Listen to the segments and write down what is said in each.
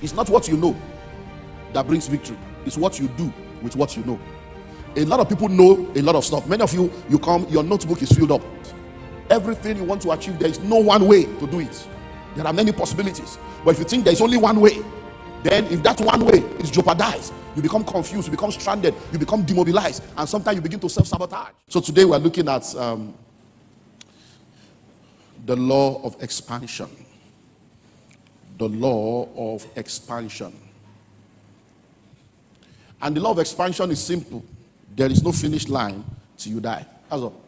It's not what you know that brings victory. It's what you do with what you know. A lot of people know a lot of stuff. Many of you come, your notebook is filled up. Everything you want to achieve, there is no one way to do it. There are many possibilities. But if you think there is only one way, then if that one way is jeopardized, you become confused, you become stranded, you become demobilized, and sometimes you begin to self-sabotage. So today we're looking at the law of expansion. The law of expansion. And the law of expansion is simple. There is no finish line till you die. That's all.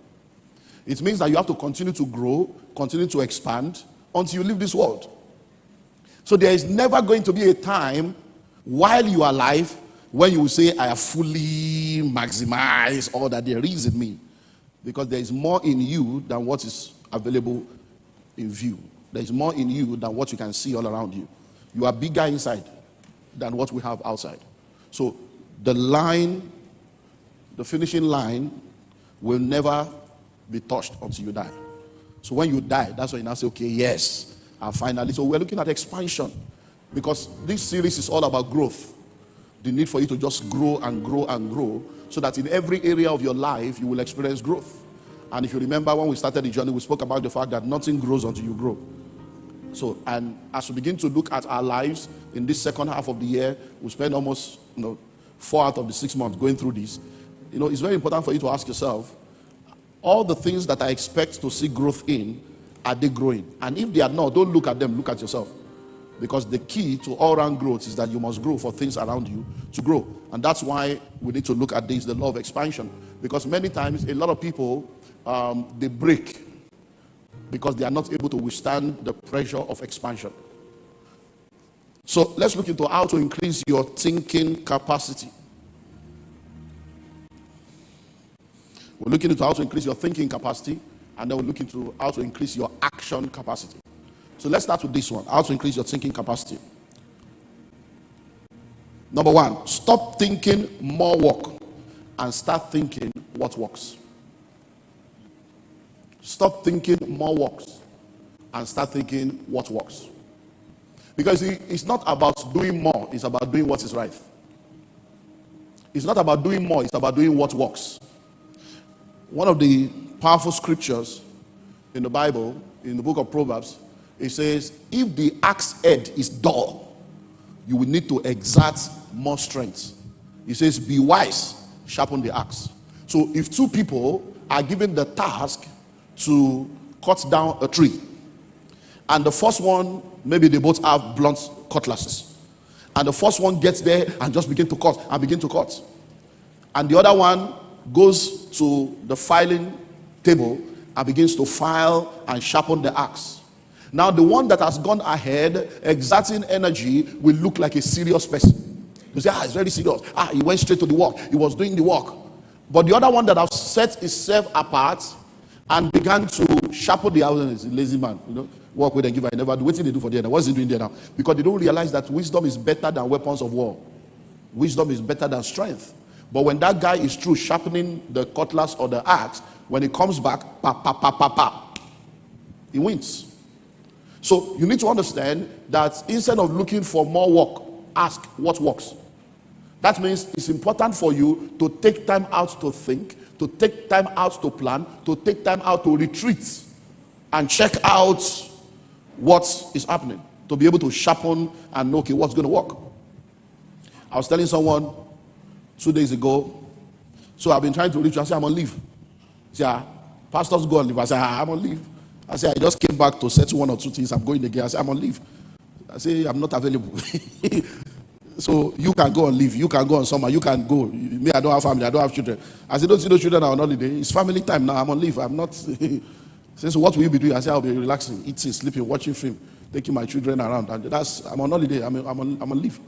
It means that you have to continue to grow, continue to expand until you leave this world. So there is never going to be a time while you are alive when you will say, I have fully maximized all that there is in me. Because there is more in you than what is available in view. There is more in you than what you can see all around you. You are bigger inside than what we have outside. So the finishing line will never be touched until you die. So when you die, that's when you now say, okay, yes, finally. So we're looking at expansion, because this series is all about growth. The need for you to just grow and grow and grow, so that in every area of your life, you will experience growth. And if you remember when we started the journey, we spoke about the fact that nothing grows until you grow. So, and as we begin to look at our lives in this second half of the year, we spend almost 4 out of the 6 months going through this. It's very important for you to ask yourself, all the things that I expect to see growth in, are they growing? And if they are not, don't look at them, look at yourself. Because the key to all-round growth is that you must grow for things around you to grow. And that's why we need to look at this, the law of expansion. Because many times, a lot of people, they break because they are not able to withstand the pressure of expansion. So let's look into how to increase your thinking capacity. We're looking into how to increase your thinking capacity, and then we'll look into how to increase your action capacity. So let's start with this one, how to increase your thinking capacity. Number 1, stop thinking more work and start thinking what works. Stop thinking more works and start thinking what works. Because it's not about doing more, it's about doing what is right. It's not about doing more, it's about doing what works. One of the powerful scriptures in the Bible, in the book of Proverbs, it says, if the axe head is dull, you will need to exert more strength. It says, be wise, sharpen the axe. So if 2 people are given the task to cut down a tree, and the first one, maybe they both have blunt cutlasses, and the first one gets there and just begin to cut, and the other one goes to the filing table and begins to file and sharpen the axe. Now the one that has gone ahead exerting energy will look like a serious person. You say, it's very serious. He went straight to the work. He was doing the work. But the other one that has set himself apart and began to sharpen the house is a lazy man. Work with and give, I never do. What did they do for there now? What's he doing there now? Because they don't realize that wisdom is better than weapons of war. Wisdom is better than strength. But when that guy is through sharpening the cutlass or the axe, when he comes back, he wins. So you need to understand that instead of looking for more work, ask what works. That means it's important for you to take time out to think, to take time out to plan, to take time out to retreat and check out what is happening, to be able to sharpen and know, okay, what's going to work. I was telling someone 2 days ago, so I've been trying to reach, I said, I'm on leave. He said, pastors go on leave. I said, I'm on leave. I said, I just came back to settle 1 or 2 things. I'm going again. I said, I'm on leave. I say, I'm not available. So you can go on leave. You can go on summer. You can go. Me, I don't have family. I don't have children. I said, don't see those children are on holiday. It's family time now. I'm on leave. I'm not. So what will you be doing? I said, I'll be relaxing, eating, sleeping, watching film, taking my children around. And I'm on holiday. I'm on leave.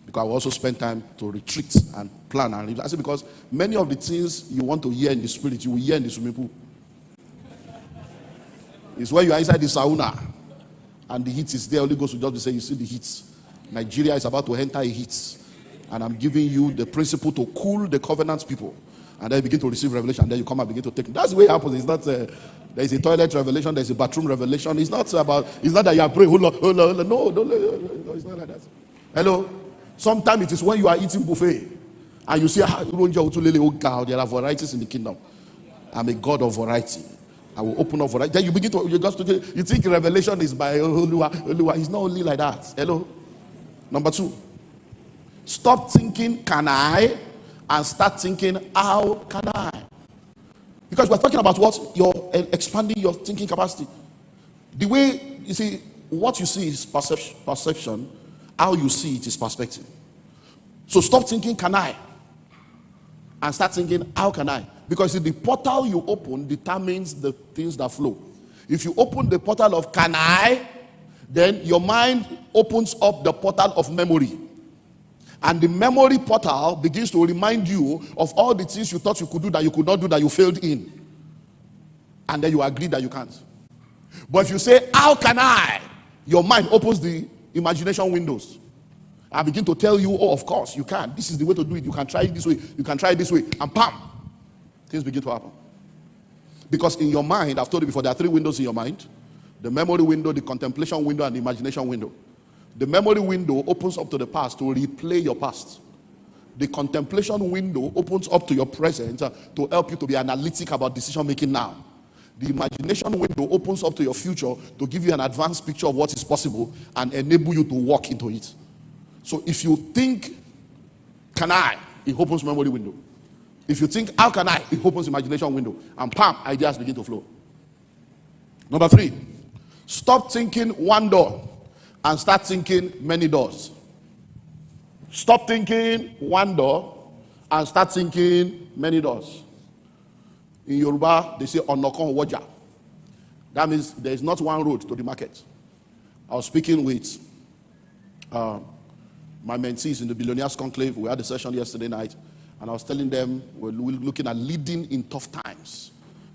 Because I will also spend time to retreat and plan and leave. I said, because many of the things you want to hear in the spirit, you will hear in the swimming pool. It's when you are inside the sauna and the heat is there. Holy Ghost will just be saying, you see the heat. Nigeria is about to enter a heat. And I'm giving you the principle to cool the covenant people. and then you begin to receive revelation, and then you come and begin to take it. That's the way it happens. It's not there is a toilet revelation, there's a bathroom revelation. It's not that you are praying, hold on. No, it's not like that. Hello? Sometimes it is when you are eating buffet and you say, oh God, there are varieties in the kingdom. I'm a God of variety. I will open up variety. Then you begin to, you think revelation is by Oluwa. It's not only like that. Hello? Number 2, stop thinking, can I? And start thinking, how can I? Because we're talking about what? You're expanding your thinking capacity. The way, you see, what you see is perception. How you see it is perspective. So stop thinking, can I? And start thinking, how can I? Because the portal you open determines the things that flow. If you open the portal of can I, then your mind opens up the portal of memory. And the memory portal begins to remind you of all the things you thought you could do that you could not do, that you failed in. And then you agree that you can't. But if you say, how can I? Your mind opens the imagination windows. I begin to tell you, oh, of course, you can. This is the way to do it. You can try it this way. You can try it this way. And bam, things begin to happen. Because in your mind, I've told you before, there are 3 windows in your mind. The memory window, the contemplation window, and the imagination window. The memory window opens up to the past to replay your past. The contemplation window opens up to your present to help you to be analytic about decision making now. The imagination window opens up to your future to give you an advanced picture of what is possible and enable you to walk into it. So if you think, can I? It opens memory window. If you think, how can I? It opens imagination window. And bam, ideas begin to flow. Number 3, stop thinking one door and start thinking many doors. Stop thinking one door and start thinking many doors. In Yoruba, they say onokon waja. That means there is not one road to the market. I was speaking with my mentees in the Billionaires Conclave. We had a session yesterday night, and I was telling them we're looking at leading in tough times.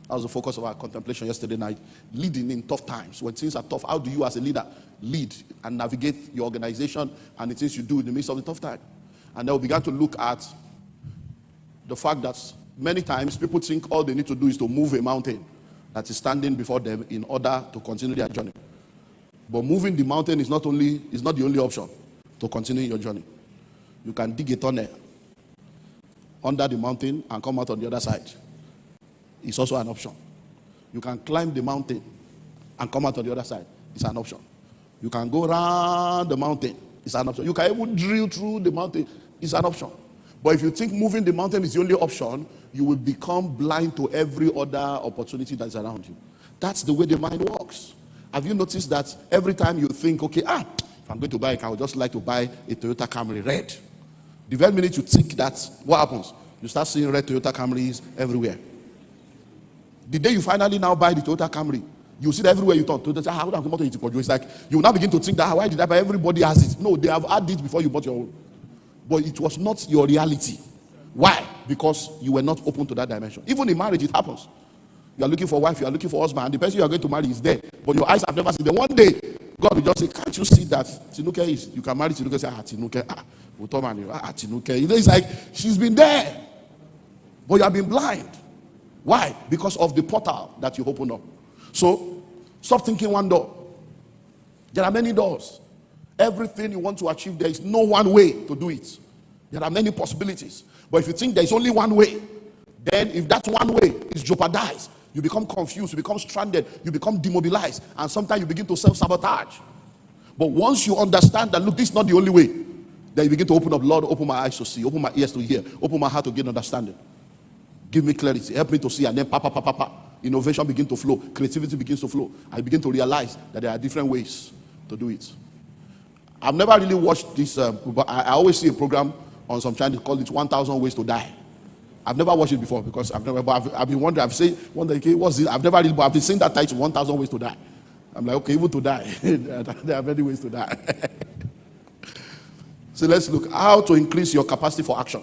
That was the focus of our contemplation yesterday night. Leading in tough times. When things are tough, how do you as a leader lead and navigate your organization and the things you do in the midst of the tough time? And then we began to look at the fact that many times people think all they need to do is to move a mountain that is standing before them in order to continue their journey. But moving the mountain is not the only option to continue your journey. You can dig a tunnel under the mountain and come out on the other side. It's also an option. You can climb the mountain and come out on the other side. It's an option. You can go around the mountain. It's an option. You can even drill through the mountain. It's an option. But if you think moving the mountain is the only option, you will become blind to every other opportunity that's around you. That's the way the mind works. Have you noticed that every time you think, okay, if I'm going to buy a car, I would just like to buy a Toyota Camry red. The very minute you think that, what happens? You start seeing red Toyota Camrys everywhere. The day you finally now buy the Toyota Camry, you see that everywhere you turn. It's like you will now begin to think that, why did I buy? Everybody has it. No, they have had it before you bought your own. But it was not your reality. Why? Because you were not open to that dimension. Even in marriage, it happens. You are looking for a wife, you are looking for a husband, and the person you are going to marry is there. But your eyes have never seen them. One day, God will just say, can't you see that Tinuke is, you can marry Tinuke and say, Tinuke, Tinuke. It's like, she's been there. But you have been blind. Why? Because of the portal that you opened up. So, stop thinking one door. There are many doors. Everything you want to achieve, there is no one way to do it. There are many possibilities. But if you think there is only one way, then if that one way is jeopardized, you become confused, you become stranded, you become demobilized, and sometimes you begin to self-sabotage. But once you understand that, look, this is not the only way, then you begin to open up. Lord, open my eyes to see, open my ears to hear, open my heart to gain understanding. Give me clarity, help me to see, and then innovation begins to flow, creativity begins to flow. I begin to realize that there are different ways to do it. I've never really watched this, but I always see a program on some channel called it 1,000 Ways to Die. I've never watched it before because I've been wondering, okay, what's this? I've never really, but I've been seeing that title, 1,000 Ways to Die. I'm like, okay, even to die, there are many ways to die. So let's look how to increase your capacity for action.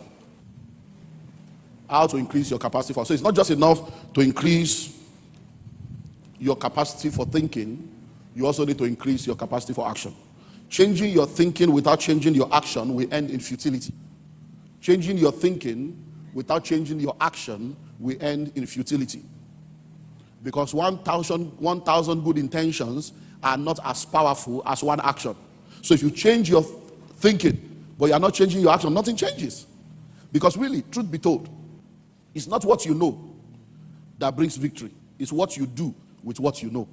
How to increase your capacity for, so it's not just enough to increase your capacity for thinking, you also need to increase your capacity for action. Changing your thinking without changing your action will end in futility. Changing your thinking without changing your action will end in futility. Because 1,000 good intentions are not as powerful as one action. So if you change your thinking, but you are not changing your action, nothing changes. Because really, truth be told, it's not what you know that brings victory. It's what you do with what you know.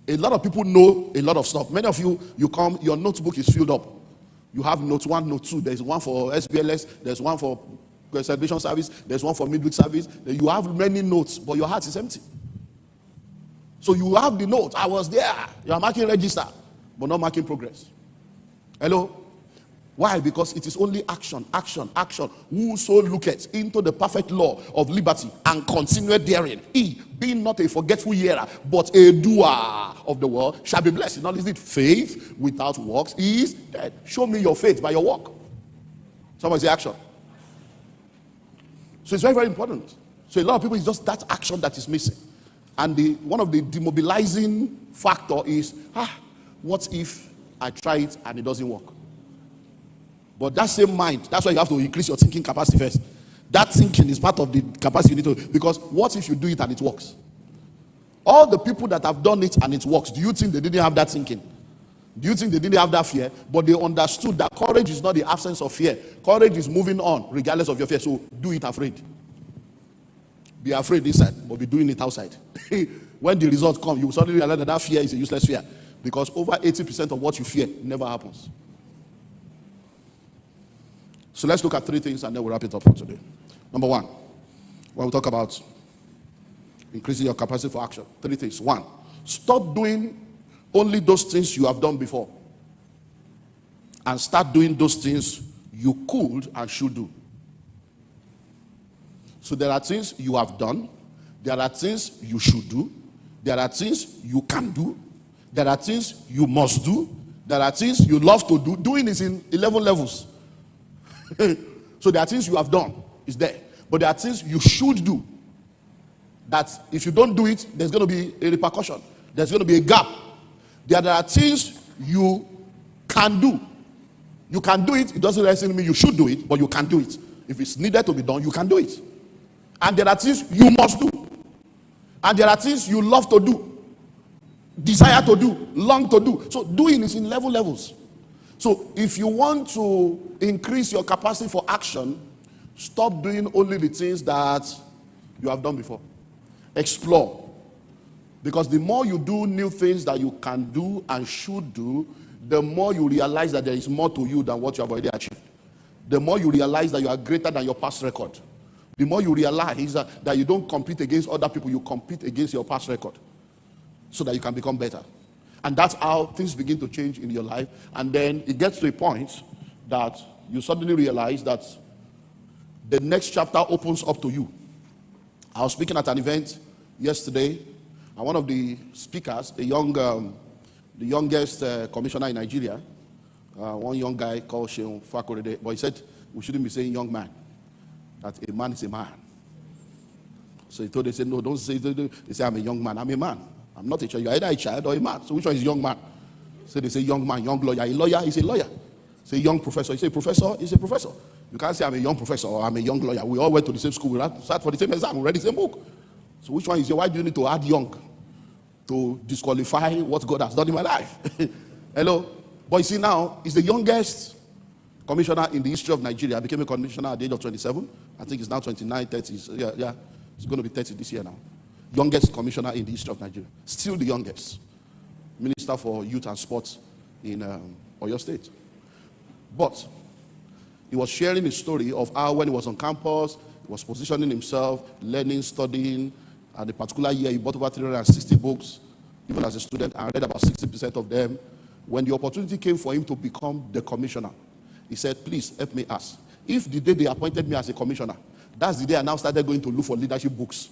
A lot of people know a lot of stuff. Many of you come, your notebook is filled up. You have note 1, note 2. There's one for SBLS. There's one for celebration service. There's one for midweek service. You have many notes, but your heart is empty. So you have the note. I was there. You are marking register, but not marking progress. Hello? Why? Because it is only action, action, action. Whoso looketh into the perfect law of liberty and continueth therein, he, being not a forgetful hearer, but a doer of the word, shall be blessed. Not is it faith without works is dead. Show me your faith by your work. Somebody say action. So it's very, very important. So a lot of people, it's just that action that is missing. And one of the demobilizing factor is, what if I try it and it doesn't work? But that same mind, that's why you have to increase your thinking capacity first. That thinking is part of the capacity you need to, because what if you do it and it works? All the people that have done it and it works, do you think they didn't have that thinking? Do you think they didn't have that fear? But they understood that courage is not the absence of fear. Courage is moving on regardless of your fear. So do it afraid. Be afraid inside, but be doing it outside. When the results come, you will suddenly realize that fear is a useless fear. Because over 80% of what you fear never happens. So let's look at 3 things and then we'll wrap it up for today. Number 1, when we talk about increasing your capacity for action, 3 things. 1, stop doing only those things you have done before and start doing those things you could and should do. So there are things you have done, there are things you should do, there are things you can do, there are things you must do, there are things you love to do. Doing is in 11 levels. So there are things you have done, is there. But there are things you should do. That if you don't do it, there's going to be a repercussion. There's going to be a gap. There are things you can do. You can do it. It doesn't necessarily mean you should do it, but you can do it. If it's needed to be done, you can do it. And there are things you must do. And there are things you love to do, desire to do, long to do. So doing is in 11 levels. So if you want to increase your capacity for action, stop doing only the things that you have done before. Explore. Because the more you do new things that you can do and should do, the more you realize that there is more to you than what you have already achieved. The more you realize that you are greater than your past record. The more you realize that you don't compete against other people, you compete against your past record so that you can become better. And that's how things begin to change in your life. And then it gets to a point that you suddenly realize that the next chapter opens up to you. I was speaking at an event yesterday, and one of the speakers, the youngest commissioner in Nigeria, one young guy called Sheon Fakorede, but he said we shouldn't be saying young man, that a man is a man. So he told them, no, don't say, they say I'm a young man. I'm a man. I'm not a child. You're either a child or a man. So which one is young man? So they say young man, young lawyer. A lawyer is a lawyer. Say young professor. You say professor is a professor. You can't say I'm a young professor or I'm a young lawyer. We all went to the same school. We sat for the same exam. We read the same book. So which one is your? Why do you need to add young to disqualify what God has done in my life? Hello? But you see now, he's the youngest commissioner in the history of Nigeria. I became a commissioner at the age of 27. I think it's now 29, 30. So yeah. It's going to be 30 this year now. Youngest commissioner in the history of Nigeria. Still the youngest. Minister for Youth and Sports in Oyo State. But he was sharing a story of how when he was on campus, he was positioning himself, learning, studying. At a particular year, he bought over 360 books, even as a student, and read about 60% of them. When the opportunity came for him to become the commissioner, he said, please help me ask. If the day they appointed me as a commissioner, that's the day I now started going to look for leadership books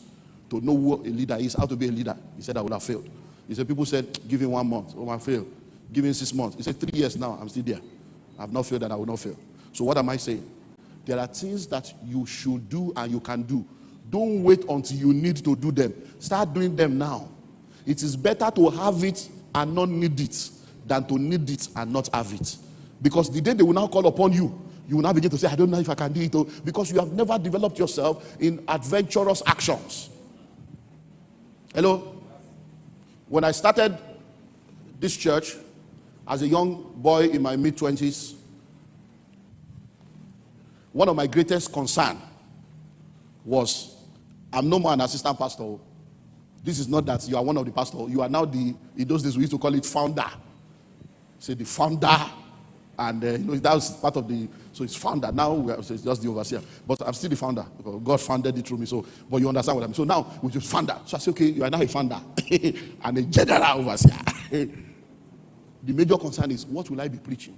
to know who a leader is, how to be a leader. He said I would have failed. He said people said, give him 1 month. Oh, I failed. Give him 6 months. He said 3 years now, I'm still there. I have not failed and I will not fail. So what am I saying? There are things that you should do and you can do. Don't wait until you need to do them. Start doing them now. It is better to have it and not need it than to need it and not have it. Because the day they will now call upon you, you will now begin to say, I don't know if I can do it, because you have never developed yourself in adventurous actions. Hello? When I started this church as a young boy in my mid-20s, one of my greatest concerns was, I'm no more an assistant pastor. This is not that you are one of the pastors. You are now in those days we used to call it founder. Say the founder, and that was part of the, so it's founder. Now so it's just the overseer. But I'm still the founder because God founded it through me. So, but you understand what I mean. So now we just founder. So I say, okay, you are now a founder and a general overseer. The major concern is, what will I be preaching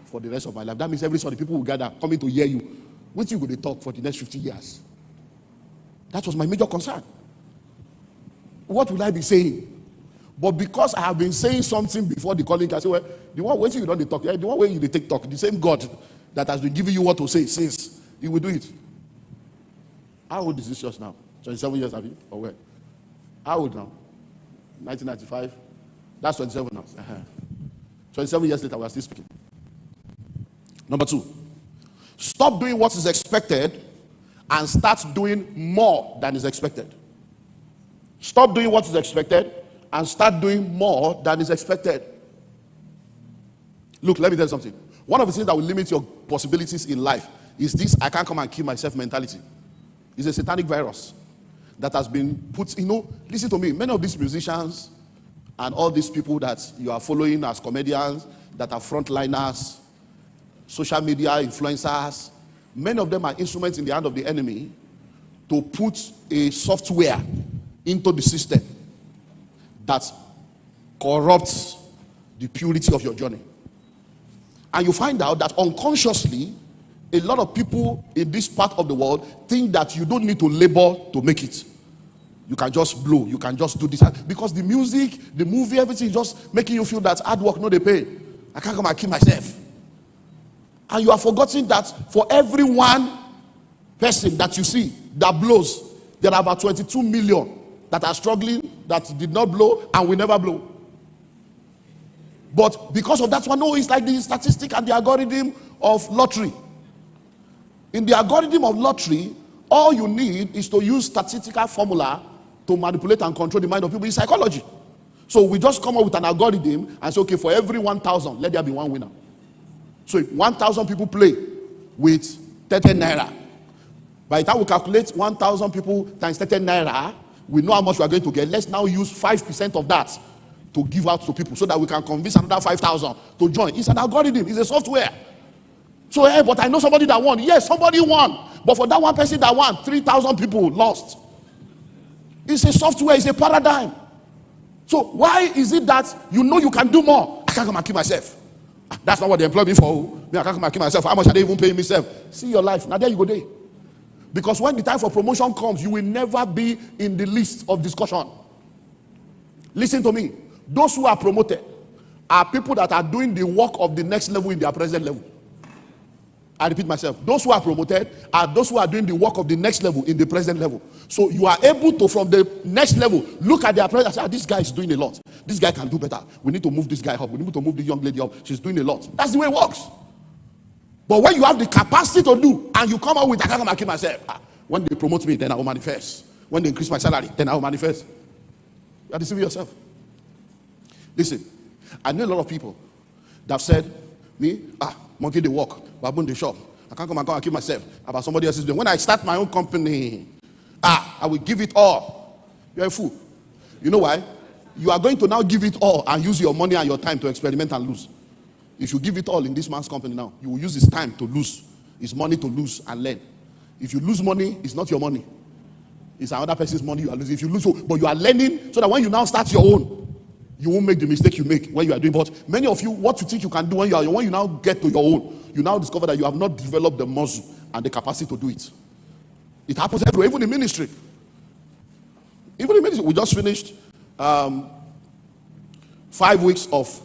for the rest of my life? That means every Sunday people will gather, coming to hear you. What you going to talk for the next 50 years? That was my major concern. What will I be saying? But because I have been saying something before the calling, I say, well, the one way you don't talk, the one way you take talk, the same God that has been giving you what to say says he will do it. How old is this church now? 27 years, have you? Or where? How old now? 1995? That's 27 now. 27 years later, we are still speaking. Number 2, stop doing what is expected and start doing more than is expected. Stop doing what is expected and start doing more than is expected. Look, let me tell you something. One of the things that will limit your possibilities in life is this: I can't come and kill myself mentality. It's a satanic virus that has been put, listen to me, many of these musicians and all these people that you are following as comedians, that are frontliners, social media influencers, many of them are instruments in the hand of the enemy to put a software into the system that corrupts the purity of your journey. And you find out that unconsciously, a lot of people in this part of the world think that you don't need to labor to make it. You can just blow, you can just do this. Because the music, the movie, everything is just making you feel that hard work, no, they pay. I can't come and kill myself. And you are forgetting that for every one person that you see that blows, there are about 22 million that are struggling, that did not blow and will never blow. But because of that one, no, it's like the statistic and the algorithm of lottery. In the algorithm of lottery, all you need is to use statistical formula to manipulate and control the mind of people in psychology. So we just come up with an algorithm and say, okay, for every 1,000, let there be one winner. So if 1,000 people play with 30 naira, by the time we calculate 1,000 people times 30 naira, we know how much we are going to get. Let's now use 5% of that to give out to people so that we can convince another 5,000 to join. It's an algorithm. It's a software. So, hey, but I know somebody that won. Yes, somebody won. But for that one person that won, 3,000 people lost. It's a software. It's a paradigm. So why is it that you know you can do more? I can't come and kill myself. That's not what they employ me for. Me, I can't come and kill myself. How much are they even paying myself? See your life. Now there you go there. Because when the time for promotion comes, you will never be in the list of discussion. Listen to me. Those who are promoted are people that are doing the work of the next level in their present level. I repeat myself. Those who are promoted are those who are doing the work of the next level in the present level. So you are able to, from the next level, look at their present and say, this guy is doing a lot. This guy can do better. We need to move this guy up. We need to move the young lady up. She's doing a lot. That's the way it works. But when you have the capacity to do, and you come out with, I can't come and kill myself. When they promote me, then I will manifest. When they increase my salary, then I will manifest. You are deceiving yourself. Listen, I know a lot of people that have said, me, monkey they walk, baboon they shop. I can't come and kill myself about somebody else's doing. When I start my own company, I will give it all. You're a fool. You know why? You are going to now give it all and use your money and your time to experiment and lose. If you give it all in this man's company now, you will use his time to lose, his money to lose and learn. If you lose money, it's not your money. It's another person's money you are losing. If you lose, but you are learning so that when you now start your own, you won't make the mistake you make when you are doing. But many of you, what you think you can do when you now get to your own, you now discover that you have not developed the muscle and the capacity to do it. It happens everywhere, even in ministry. Even in ministry, we just finished 5 weeks of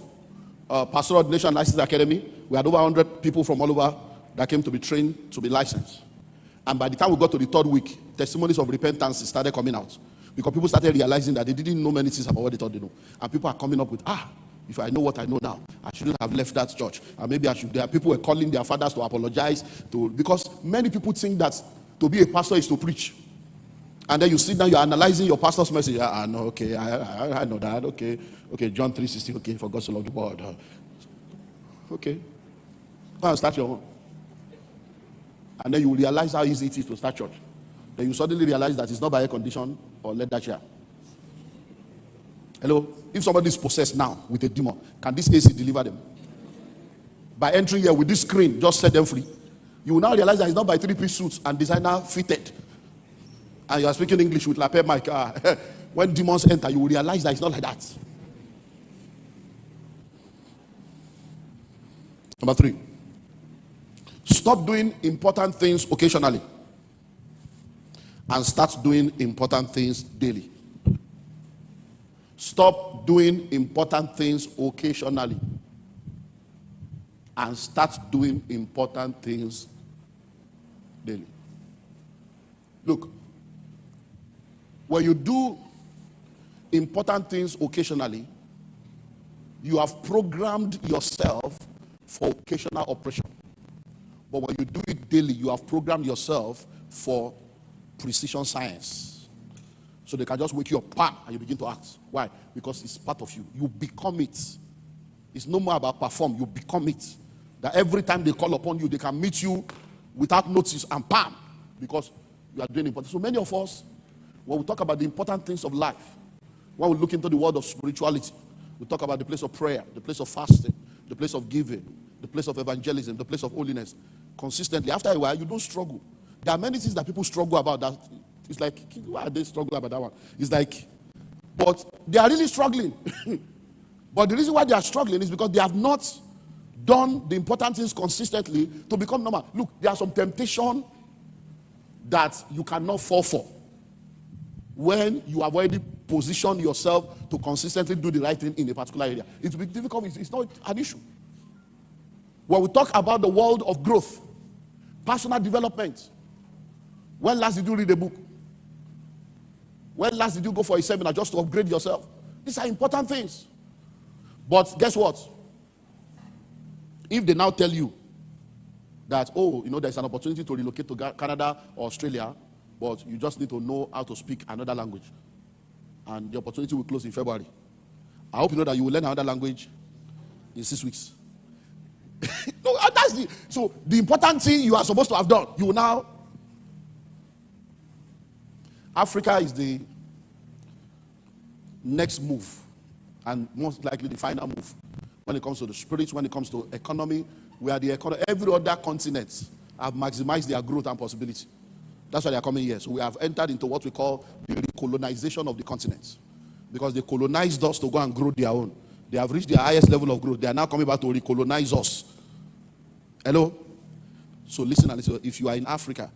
Pastoral Ordination License Academy. We had over 100 people from all over that came to be trained to be licensed. And by the time we got to the 3rd week, testimonies of repentance started coming out. Because people started realizing that they didn't know many things about what they thought they knew. And people are coming up with, If I know what I know now, I shouldn't have left that church. And maybe I should. There are people who are calling their fathers to apologize because many people think that to be a pastor is to preach. And then you sit down, you're analyzing your pastor's message. I know, okay, I know that. Okay, John 3:16. Okay, for God so loved the world. Okay, go and start your own. And then you will realize how easy it is to start church. Then you suddenly realize that it's not by air condition or leather chair. Hello? If somebody is possessed now with a demon, can this AC deliver them? By entering here with this screen, just set them free. You will now realize that it's not by 3-piece suits and designer fitted. And you are speaking English with lapel mic. When demons enter, you will realize that it's not like that. Number 3. Stop doing important things occasionally and start doing important things daily. Stop doing important things occasionally and start doing important things daily. Look, when you do important things occasionally, you have programmed yourself for occasional operation. But when you do it daily, you have programmed yourself for precision science. So they can just wake you up, bam, and you begin to act. Why? Because it's part of you. You become it. It's no more about perform. You become it. That every time they call upon you, they can meet you without notice and bam, because you are doing important. So many of us, when we talk about the important things of life, when we look into the world of spirituality, we talk about the place of prayer, the place of fasting, the place of giving, the place of evangelism, the place of holiness. Consistently, after a while, you don't struggle. There are many things that people struggle about that. It's like, why are they struggling about that one? It's like, but they are really struggling. But the reason why they are struggling is because they have not done the important things consistently to become normal. Look, there are some temptation that you cannot fall for when you have already positioned yourself to consistently do the right thing in a particular area. It will be difficult. It's not an issue. When we talk about the world of growth, personal development, when last did you read a book? When last did you go for a seminar just to upgrade yourself? These are important things. But guess what? If they now tell you that, oh, there's an opportunity to relocate to Canada or Australia, but you just need to know how to speak another language, and the opportunity will close in February. I hope you know that you will learn another language in 6 weeks. No, so the important thing you are supposed to have done, you will now. Africa is the next move, and most likely the final move when it comes to the spirit, when it comes to economy. We are the economy. Every other continent have maximized their growth and possibility. That's why they are coming here. So we have entered into what we call the recolonization of the continent, because they colonized us to go and grow their own. They have reached their highest level of growth. They are now coming back to recolonize us. Hello? So listen. If you are in Africa,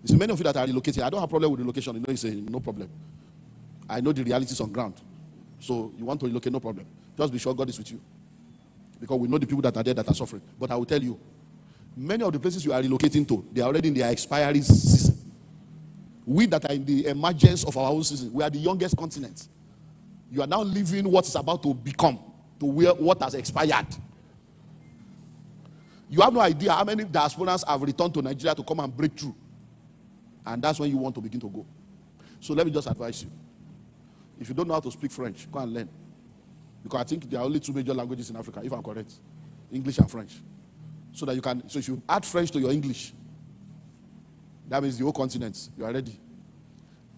you see, many of you that are relocated, I don't have a problem with relocation. You say no problem. I know the realities on ground. So you want to relocate, no problem. Just be sure God is with you, because we know the people that are there that are suffering. But I will tell you, many of the places you are relocating to, they are already in their expiry season. We that are in the emergence of our own season, we are the youngest continent. You are now living what is about to become, to where what has expired. You have no idea how many diasporans have returned to Nigeria to come and break through. And that's when you want to begin to go. So let me just advise you. If you don't know how to speak French, go and learn. Because I think there are only 2 major languages in Africa, if I'm correct. English and French. So that you can, so if you add French to your English, that means the whole continent, you are ready.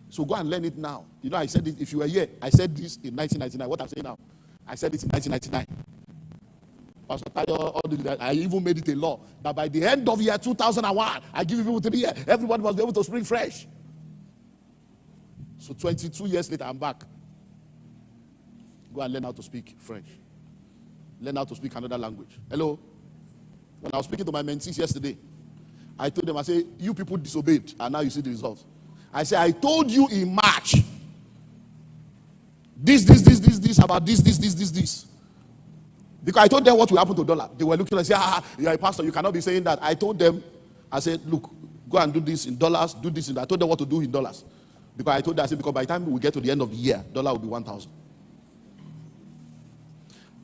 So go and learn it now. I said it, if you were here, I said this in 1999. What I'm saying now, I said it in 1999. Pastor Tayo, I even made it a law that by the end of year 2001, I give people 3 years, everybody must be able to speak French. So 22 years later, I'm back. Go and learn how to speak French. Learn how to speak another language. Hello? When I was speaking to my mentees yesterday, I told them, I said, you people disobeyed, and now you see the results. I said, I told you in March, this, about this. Because I told them what will happen to dollar. They were looking and say, you're a pastor, you cannot be saying that. I told them, I said, look, go and do this in dollars, do this in. I told them what to do in dollars. Because I told them, I said, because by the time we get to the end of the year, dollar will be 1,000.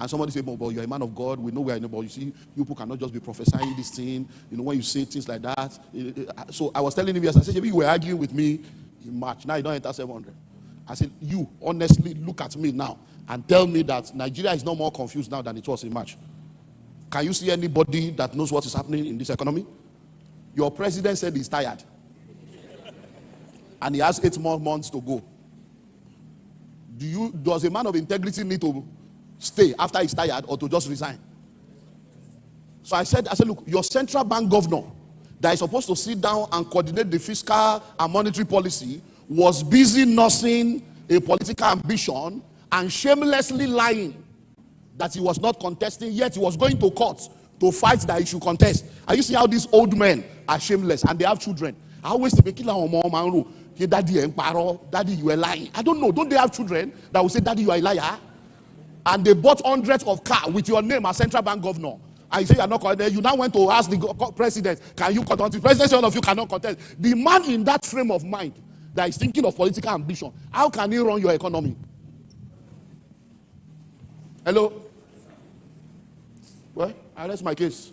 And somebody say, but you're a man of God. We know we are in, but you see, you people cannot just be prophesying this thing. You know, when you say things like that. So I was telling him yesterday, I said, you were arguing with me in March. Now you don't enter 700. I said, you honestly look at me now and tell me that Nigeria is no more confused now than it was in March. Can you see anybody that knows what is happening in this economy? Your president said he's tired. And he has 8 more months to go. Does a man of integrity need to stay after he's tired or to just resign? So I said, look, your central bank governor that is supposed to sit down and coordinate the fiscal and monetary policy was busy nursing a political ambition and shamelessly lying that he was not contesting, yet he was going to court to fight that he should contest. And you see how these old men are shameless and they have children. I always say, Daddy, you are lying. I don't know. Don't they have children that will say, Daddy, you are a liar? And they bought hundreds of cars with your name as central bank governor. And you say you are not contesting. You now went to ask the president, can you contest? The president said, one of you cannot contest. The man in that frame of mind that is thinking of political ambition, how can he run your economy? Hello? Well, I rest my case.